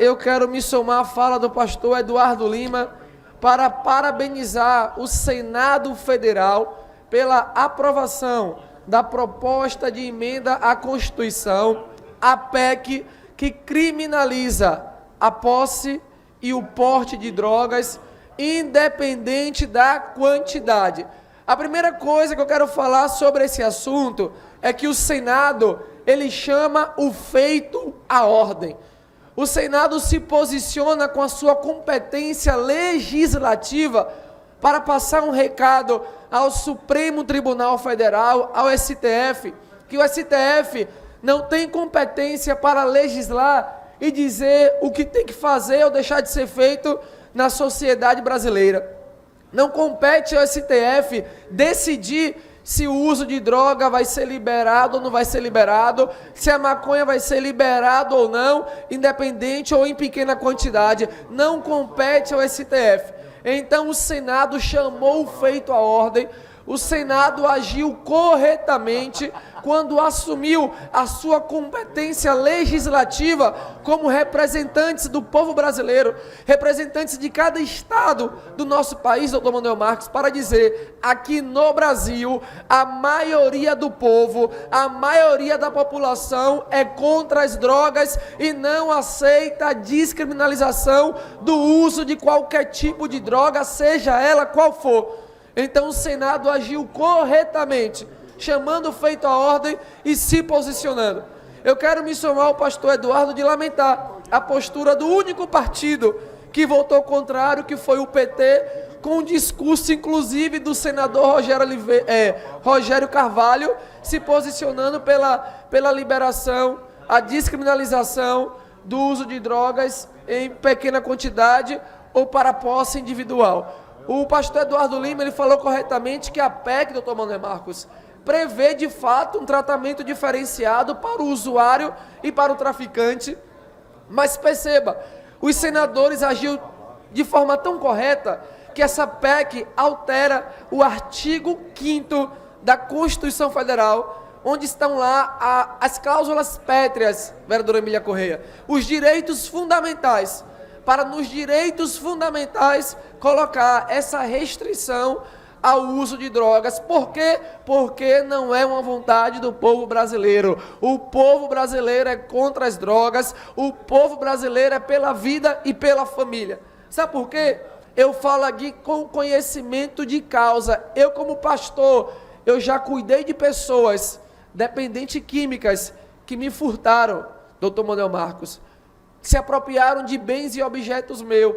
eu quero me somar à fala do pastor Eduardo Lima para parabenizar o Senado Federal pela aprovação da proposta de emenda à Constituição, a PEC, que criminaliza a posse e o porte de drogas, independente da quantidade. A primeira coisa que eu quero falar sobre esse assunto é que o Senado, ele chama o feito à ordem. O Senado se posiciona com a sua competência legislativa para passar um recado ao Supremo Tribunal Federal, ao STF, que o STF não tem competência para legislar e dizer o que tem que fazer ou deixar de ser feito na sociedade brasileira. Não compete ao STF decidir se o uso de droga vai ser liberado ou não vai ser liberado, se a maconha vai ser liberado ou não, independente ou em pequena quantidade. Não compete ao STF. Então o Senado chamou o feito à ordem, o Senado agiu corretamente quando assumiu a sua competência legislativa como representantes do povo brasileiro, representantes de cada estado do nosso país, doutor Manuel Marques, para dizer, aqui no Brasil, a maioria do povo, a maioria da população é contra as drogas e não aceita a descriminalização do uso de qualquer tipo de droga, seja ela qual for. Então o Senado agiu corretamente, chamando o feito à ordem e se posicionando. Eu quero me somar ao pastor Eduardo de lamentar a postura do único partido que votou contrário, que foi o PT, com um discurso inclusive do senador Rogério Carvalho, se posicionando pela liberação, a descriminalização do uso de drogas em pequena quantidade ou para posse individual. O pastor Eduardo Lima, ele falou corretamente que a PEC, doutor Manuel Marcos, prevê de fato um tratamento diferenciado para o usuário e para o traficante, mas perceba, os senadores agiram de forma tão correta que essa PEC altera o artigo 5º da Constituição Federal, onde estão lá as cláusulas pétreas, vereadora Emília Correia, os direitos fundamentais, para nos direitos fundamentais colocar essa restrição ao uso de drogas. Por quê? Porque não é uma vontade do povo brasileiro. O povo brasileiro é contra as drogas, o povo brasileiro é pela vida e pela família. Sabe por quê? Eu falo aqui com conhecimento de causa. Eu, como pastor, eu já cuidei de pessoas dependentes químicas que me furtaram, doutor Manuel Marcos, se apropriaram de bens e objetos meus,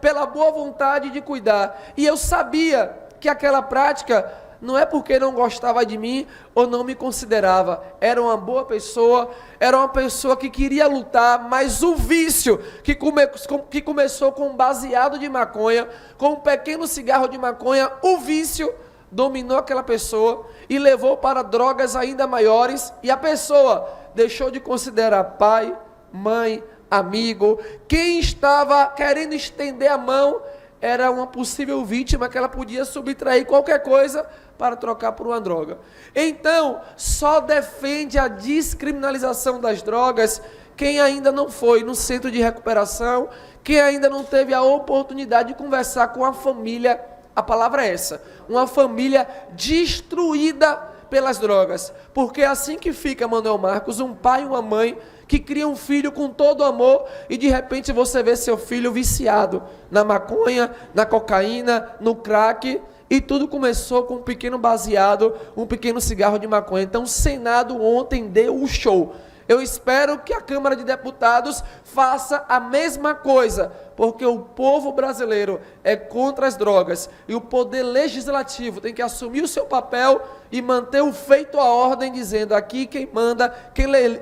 pela boa vontade de cuidar. E eu sabia que aquela prática não é porque não gostava de mim ou não me considerava. Era uma boa pessoa, era uma pessoa que queria lutar, mas o vício que começou com um baseado de maconha, com um pequeno cigarro de maconha, o vício dominou aquela pessoa e levou para drogas ainda maiores, e a pessoa deixou de considerar pai, mãe, amigo. Quem estava querendo estender a mão era uma possível vítima que ela podia subtrair qualquer coisa para trocar por uma droga. Então, só defende a descriminalização das drogas quem ainda não foi no centro de recuperação, quem ainda não teve a oportunidade de conversar com a família. A palavra é essa, uma família destruída pelas drogas, porque é assim que fica, Manuel Marcos, um pai e uma mãe que cria um filho com todo amor e de repente você vê seu filho viciado na maconha, na cocaína, no crack, e tudo começou com um pequeno baseado, um pequeno cigarro de maconha. Então o Senado ontem deu o show. Eu espero que a Câmara de Deputados faça a mesma coisa, porque o povo brasileiro é contra as drogas e o poder legislativo tem que assumir o seu papel e manter o feito à ordem, dizendo aqui quem manda,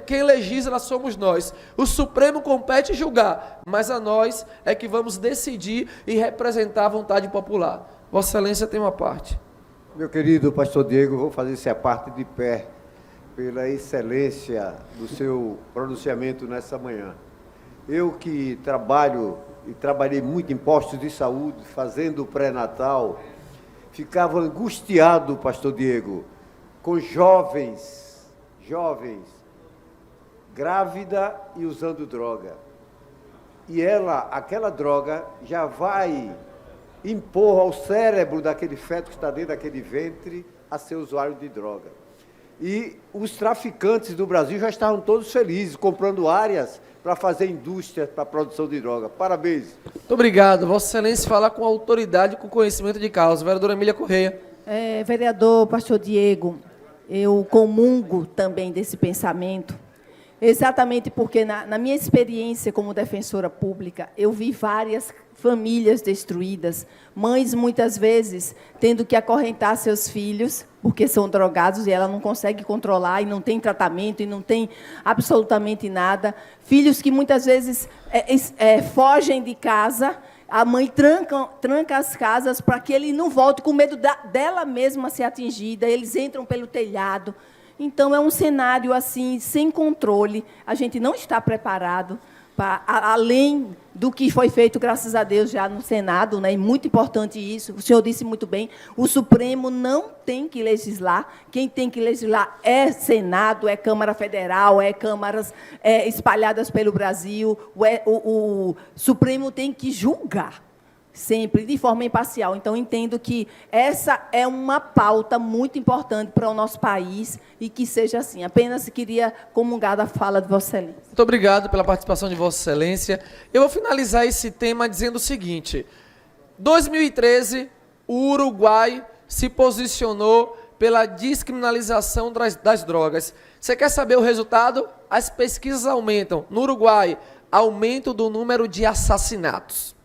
quem legisla somos nós. O Supremo compete julgar, mas a nós é que vamos decidir e representar a vontade popular. Vossa Excelência tem uma parte. Meu querido pastor Diego, vou fazer essa parte de pé, pela excelência do seu pronunciamento nessa manhã. Eu que trabalho e trabalhei muito em postos de saúde, fazendo pré-natal, ficava angustiado, pastor Diego, com jovens, grávida e usando droga. e aquela droga já vai impor ao cérebro daquele feto que está dentro daquele ventre a ser usuário de droga. E os traficantes do Brasil já estavam todos felizes, comprando áreas para fazer indústria para a produção de droga. Parabéns. Muito obrigado. Vossa Excelência fala com autoridade e com conhecimento de causa. Vereadora Emília Correia. Vereador Pastor Diego, eu comungo também desse pensamento, exatamente porque, na minha experiência como defensora pública, eu vi várias famílias destruídas, mães, muitas vezes, tendo que acorrentar seus filhos, porque são drogados e ela não consegue controlar, e não tem tratamento, e não tem absolutamente nada. Filhos que, muitas vezes, fogem de casa, a mãe tranca as casas para que ele não volte, com medo dela mesma ser atingida, eles entram pelo telhado. Então, é um cenário assim, sem controle, a gente não está preparado, além do que foi feito, graças a Deus, já no Senado, né? E muito importante isso, o senhor disse muito bem, o Supremo não tem que legislar, quem tem que legislar é Senado, é Câmara Federal, é câmaras espalhadas pelo Brasil, o Supremo tem que julgar, sempre, de forma imparcial. Então, entendo que essa é uma pauta muito importante para o nosso país e que seja assim. Apenas queria comungar da fala de Vossa Excelência. Muito obrigado pela participação de Vossa Excelência. Eu vou finalizar esse tema dizendo o seguinte. 2013, o Uruguai se posicionou pela descriminalização das drogas. Você quer saber o resultado? As pesquisas aumentam. No Uruguai, aumento do número de assassinatos,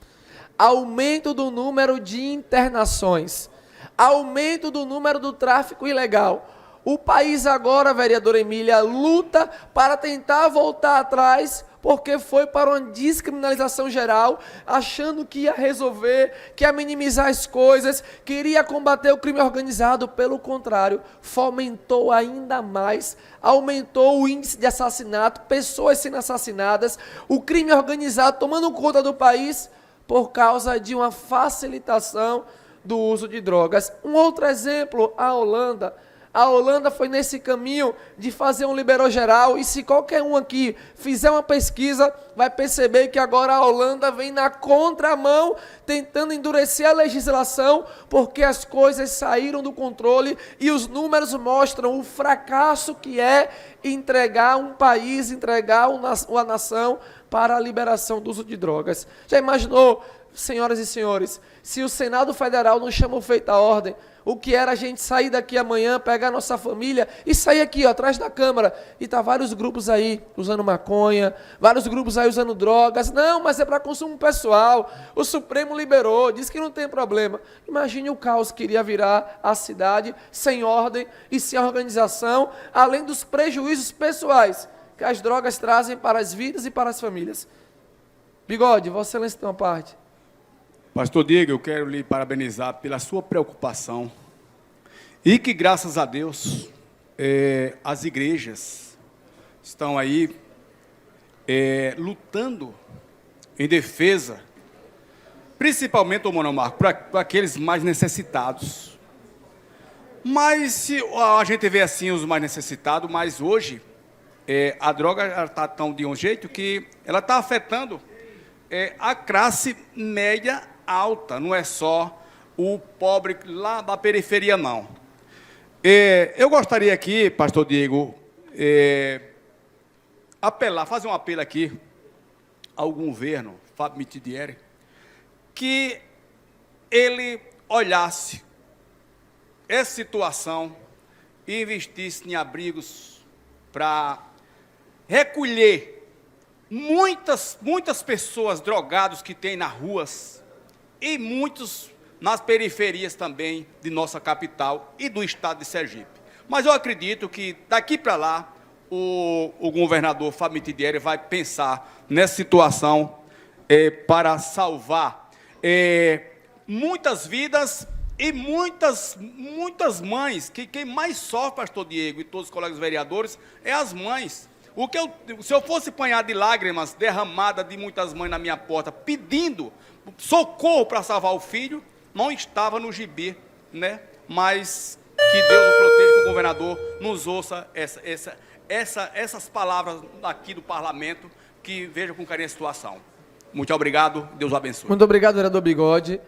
aumento do número de internações, aumento do número do tráfico ilegal. O país agora, vereadora Emília, luta para tentar voltar atrás, porque foi para uma descriminalização geral, achando que ia resolver, que ia minimizar as coisas, queria combater o crime organizado. Pelo contrário, fomentou ainda mais, aumentou o índice de assassinato, pessoas sendo assassinadas, o crime organizado tomando conta do país, por causa de uma facilitação do uso de drogas. Um outro exemplo, a Holanda. A Holanda foi nesse caminho de fazer um liberal geral, e se qualquer um aqui fizer uma pesquisa, vai perceber que agora a Holanda vem na contramão, tentando endurecer a legislação, porque as coisas saíram do controle e os números mostram o fracasso que é entregar um país, entregar uma nação para a liberação do uso de drogas. Já imaginou, senhoras e senhores, se o Senado Federal não chamou feita a ordem, o que era a gente sair daqui amanhã, pegar nossa família e sair aqui, ó, atrás da Câmara, e tá vários grupos aí usando maconha, vários grupos aí usando drogas. Não, mas é para consumo pessoal. O Supremo liberou, disse que não tem problema. Imagine o caos que iria virar a cidade sem ordem e sem organização, além dos prejuízos pessoais que as drogas trazem para as vidas e para as famílias. Bigode, Vossa Excelência tem uma parte. Pastor Diego, eu quero lhe parabenizar pela sua preocupação e que, graças a Deus, as igrejas estão aí lutando em defesa, principalmente, ô Monomarco, para aqueles mais necessitados. Mas se a gente vê assim os mais necessitados, mas hoje a droga está tão de um jeito que ela está afetando a classe média alta, não é só o pobre lá da periferia, não. Eu gostaria aqui, pastor Diego, fazer um apelo aqui ao governo, Fábio Mitidieri, que ele olhasse essa situação e investisse em abrigos para recolher muitas pessoas drogadas que tem nas ruas e muitos nas periferias também de nossa capital e do estado de Sergipe. Mas eu acredito que daqui para lá o governador Fábio Mitidieri vai pensar nessa situação para salvar muitas vidas e muitas mães, que quem mais sofre, pastor Diego e todos os colegas vereadores, é as mães. Se eu fosse apanhar de lágrimas derramadas de muitas mães na minha porta, pedindo socorro para salvar o filho, não estava no gibi, né? Mas que Deus o proteja, que o governador nos ouça essas palavras aqui do parlamento, que veja com carinho a situação. Muito obrigado, Deus o abençoe. Muito obrigado, vereador Bigode.